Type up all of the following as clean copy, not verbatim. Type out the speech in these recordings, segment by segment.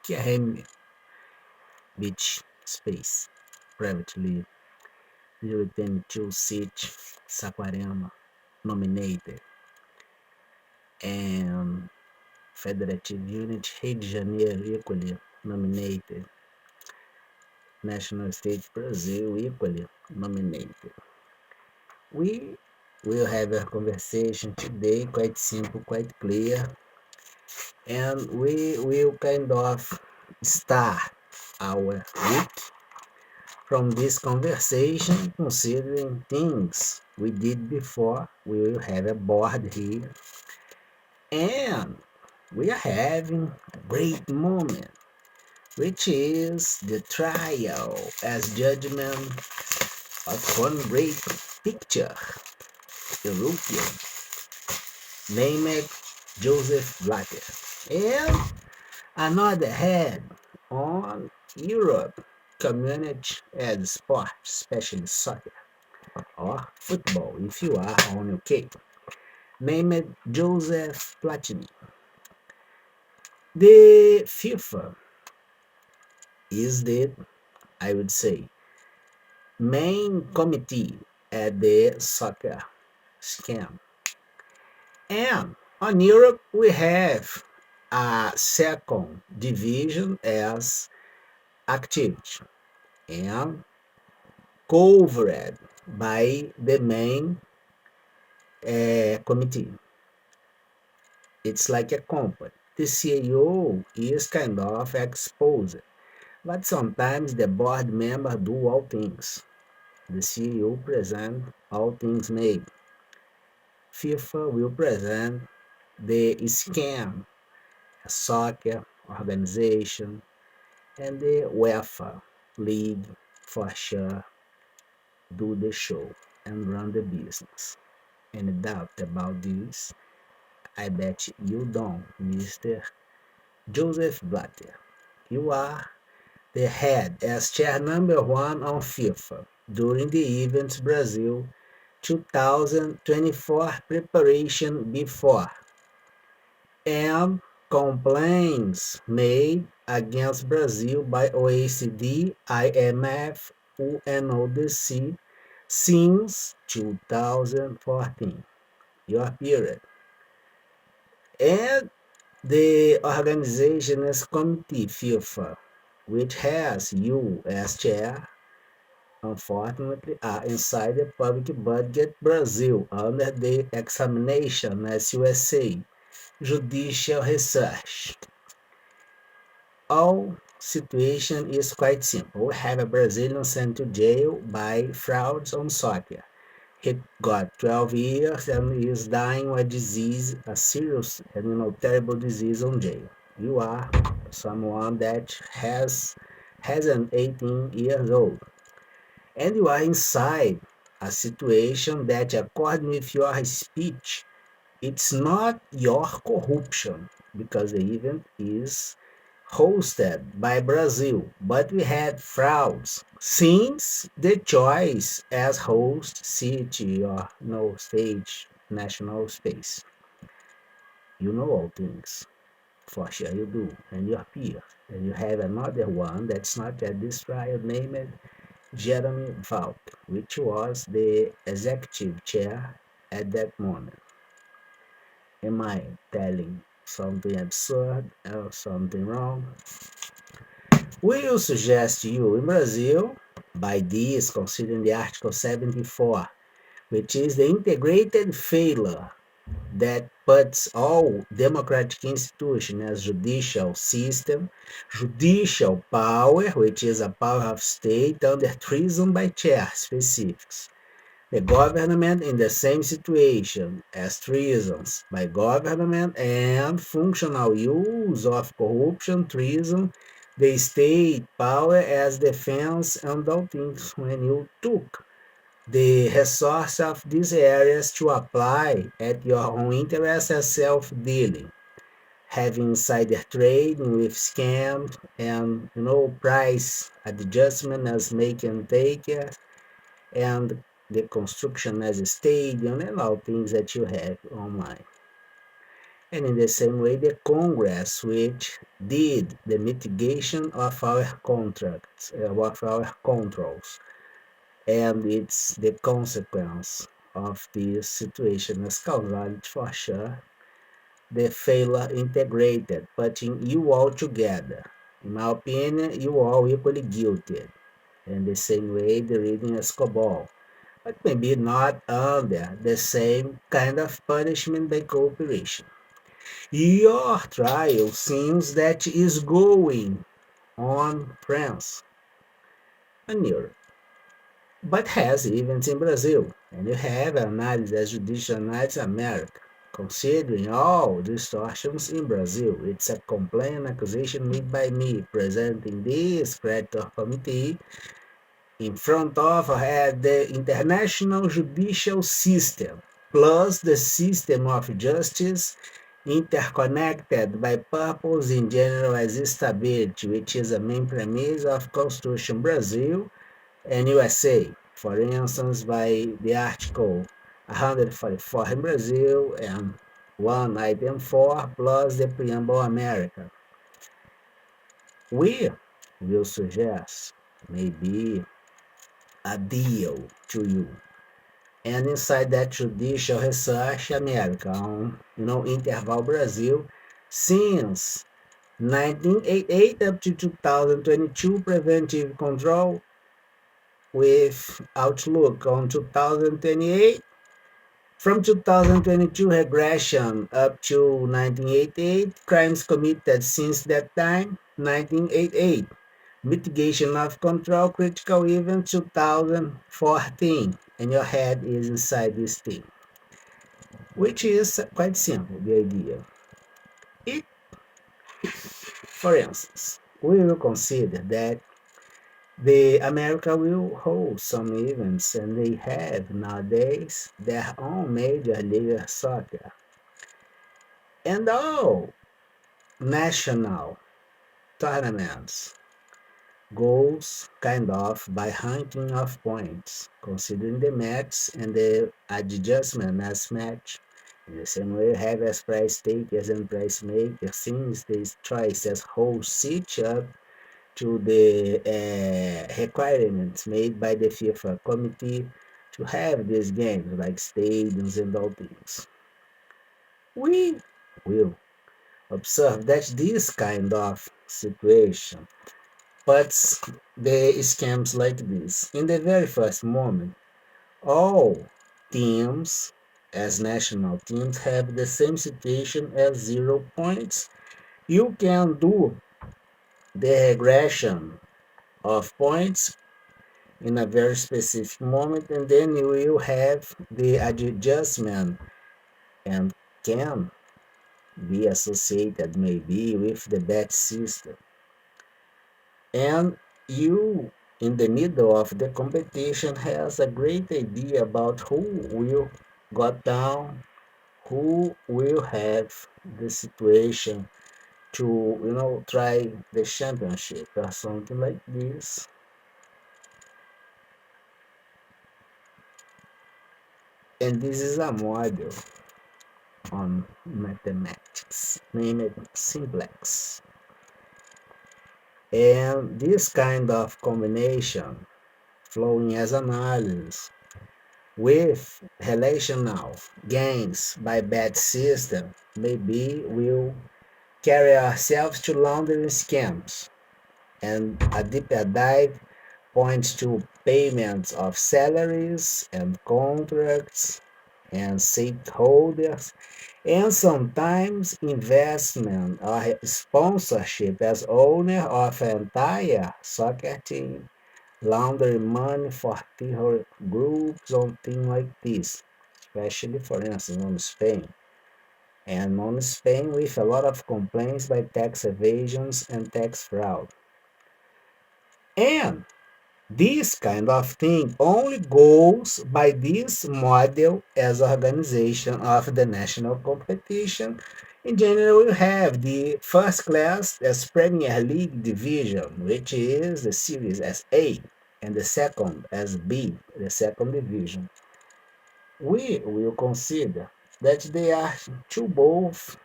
Kiahem Beach Space, privately 022 City, Saquarema, nominated, and Federative Unit, Rio de Janeiro, equally nominated, National State Brazil, equally nominated. We will have a conversation today, quite simple, quite clear, and we will kind of start our week from this conversation, considering things we did before. We will have a board here, and we are having a great moment, which is the trial as judgment of one great picture European named Joseph Blatter, and another head on Europe community and sport, especially soccer or football if you are on UK, named Joseph Platini. The FIFA is the, I would say, main committee at the soccer scam. And on Europe, we have a second division as activity and covered by the main committee. It's like a company. The CEO is kind of exposed, but sometimes the board member do all things. The CEO present all things made. FIFA will present the scam, soccer organization, and the UEFA league for sure do the show and run the business. Any doubt about this? I bet you don't, Mr. Joseph Blatter. You are the head as chair number one on FIFA during the events Brazil 2024 preparation before and complaints made against Brazil by OECD, IMF, UNODC since 2014, your period. And the organization is Committee FIFA, which has you as chair, unfortunately, are inside the public budget Brazil under the examination as USA judicial research. All situation is quite simple. We have a Brazilian sent to jail by frauds on soccer. He got 12 years and is dying of a disease, a serious and terrible disease on jail. You are someone that has an 18 years old, and you are inside a situation that, according with your speech, it's not your corruption because the event is hosted by Brazil, but we had frauds since the choice as host city or no stage national space. You know all things. For sure you do, and your peer. And you have another one that's not at this trial named Jeremy Valk, which was the executive chair at that moment. Am I telling something absurd or something wrong? We will suggest you in Brazil, by this, considering the Article 74, which is the integrated failure that puts all democratic institutions as judicial system, judicial power, which is a power of state, under treason by chair specifics. The government in the same situation as treasons by government and functional use of corruption, treason, the state power as defense and all things when you took the resource of these areas to apply at your own interest as self-dealing, having insider trading with scams and price adjustment as make and take and the construction as a stadium and all things that you have online. And in the same way, the Congress, which did the mitigation of our contracts, of our controls, and it's the consequence of this situation as caused for sure the failure integrated, putting you all together. In my opinion, you all equally guilty. In the same way, the reading is cabal, but maybe not under the same kind of punishment by cooperation. Your trial seems that is going on France and Europe, but has events in Brazil, and you have analysis as judicial analysis America. Considering all distortions in Brazil, it's a complaint accusation made by me presenting this creditor committee in front of the international judicial system, plus the system of justice interconnected by purpose in general as stability, which is a main premise of Constitution Brazil and USA. For instance, by the Article 144 in Brazil and 1 item 4 plus the preamble America. We will suggest maybe a deal to you. And inside that judicial research, America, on, interval Brazil, since 1988 up to 2022, preventive control with outlook on 2028, from 2022 regression up to 1988, crimes committed since that time, 1988. Mitigation of control, critical event 2014, and your head is inside this thing, which is quite simple, the idea. It, for instance, we will consider that the America will hold some events, and they have nowadays their own major league soccer, and all national tournaments goes kind of by hunting of points, considering the match and the adjustment as match. In the same way, have as price takers and price makers, since these choices hold each up to the requirements made by the FIFA committee to have these games like stadiums and all things. We will observe that this kind of situation puts the scams like this. In the very first moment, all teams, as national teams, have the same situation as 0 points. You can do the regression of points in a very specific moment, and then you will have the adjustment and can be associated maybe with the bet system. And you, in the middle of the competition, has a great idea about who will go down, who will have the situation to, try the championship or something like this. And this is a model on mathematics, named simplex. And this kind of combination, flowing as analysis, with relational gains by bad system, maybe we'll carry ourselves to laundering scams. And a deeper dive points to payments of salaries and contracts and stakeholders, and sometimes investment or sponsorship as owner of an entire soccer team, laundering money for terror groups or things like this, especially for instance on Spain. And on Spain with a lot of complaints by tax evasions and tax fraud. And this kind of thing only goes by this model as organization of the national competition. In general, you have the first class as Premier League division, which is the series as A, and the second as B, the second division. We will consider that they are two both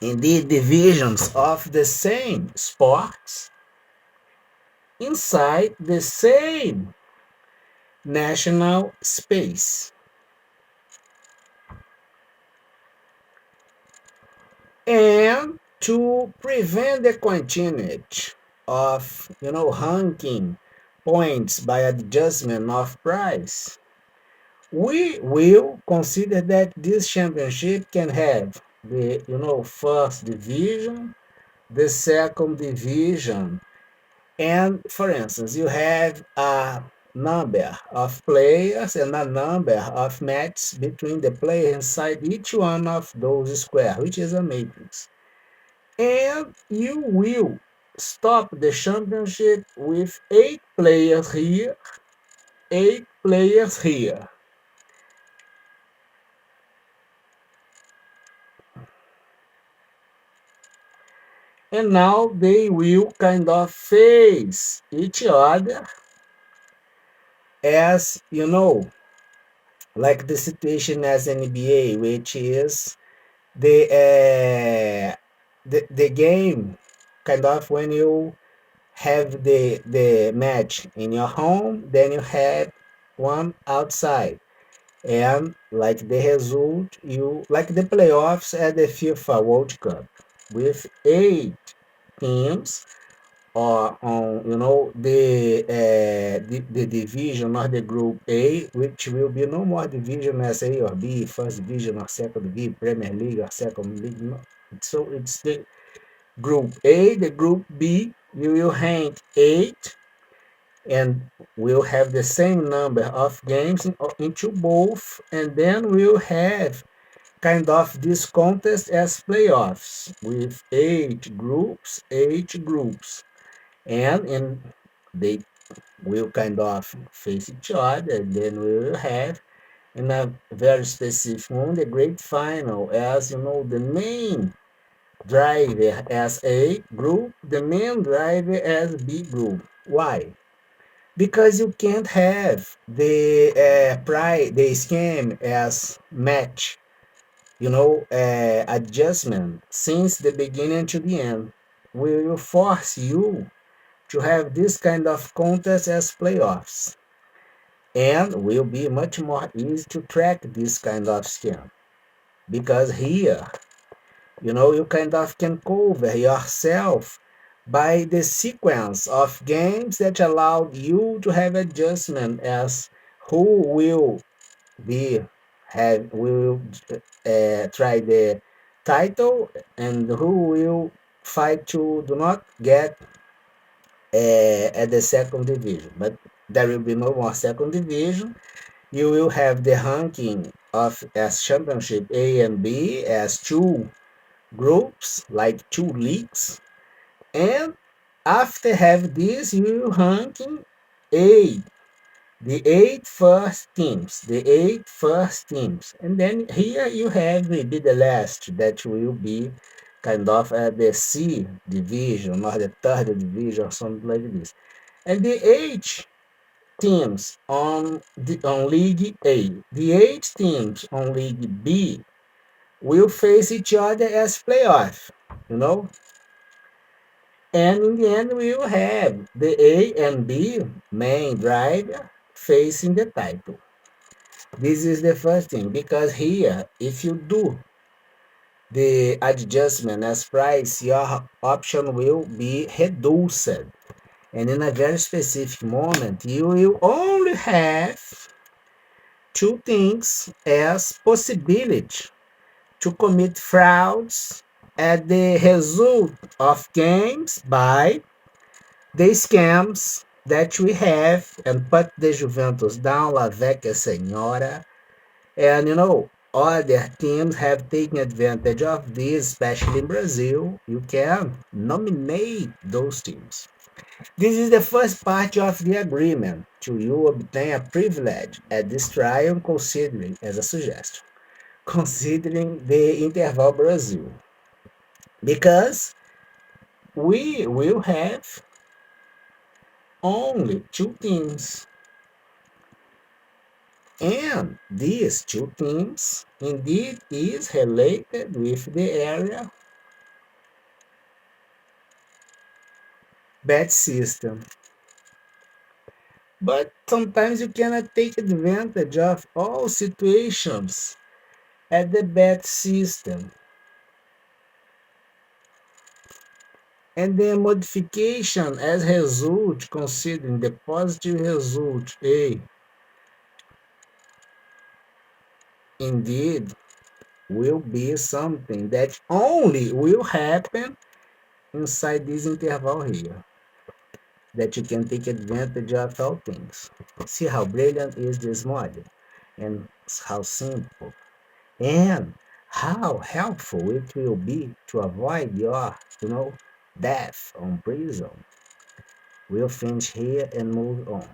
indeed divisions of the same sports inside the same national space. And to prevent the continuity of ranking points by adjustment of price, we will consider that this championship can have the first division, the second division, and for instance, you have a number of players and a number of matches between the players inside each one of those squares, which is a matrix. And you will stop the championship with 8 players here, 8 players here. And now they will kind of face each other as, like the situation as NBA, which is the game kind of when you have the match in your home, then you have one outside. And like the result, you like the playoffs at the FIFA World Cup with 8 teams or on the division or the group A, which will be no more division as A or B, first division or second division, Premier League or second league. No. So it's the group A, the group B. You will rank 8 and we'll have the same number of games into both, and then we'll have kind of this contest as playoffs with 8 groups, and they will kind of face each other, and then we will have in a very specific one the great final as the main driver as A group, the main driver as B group. Why? Because you can't have the scheme as match, adjustment since the beginning to the end. We will force you to have this kind of contest as playoffs, and will be much more easy to track this kind of scheme because here you kind of can cover yourself by the sequence of games that allowed you to have adjustment as who will be have will try the title and who will fight to do not get at the second division. But there will be no more second division. You will have the ranking of as championship A and B as 2 groups, like 2 leagues. And after have this, you will ranking A, the 8 first teams, and then here you have maybe the last that will be kind of at the C division or the third division or something like this. And the 8 teams on League A, the 8 teams on League B will face each other as playoff, you know. And in the end, we will have the A and B main driver facing the title. This is the first thing, because here, if you do the adjustment as price, your option will be reduced. And in a very specific moment, you will only have 2 things as possibility to commit frauds at the result of games by the scams that we have and put the Juventus down, La Vecchia Senhora. And other teams have taken advantage of this, especially in Brazil. You can nominate those teams. This is the first part of the agreement to you obtain a privilege at this trial, considering, as a suggestion, considering the interval Brazil. Because we will have only 2 teams. And these 2 teams indeed is related with the area bad system. But sometimes you cannot take advantage of all situations at the bad system. And the modification as result, considering the positive result A, indeed will be something that only will happen inside this interval here, that you can take advantage of all things. See how brilliant is this model, and how simple, and how helpful it will be to avoid your, death on prison. We'll finish here and move on.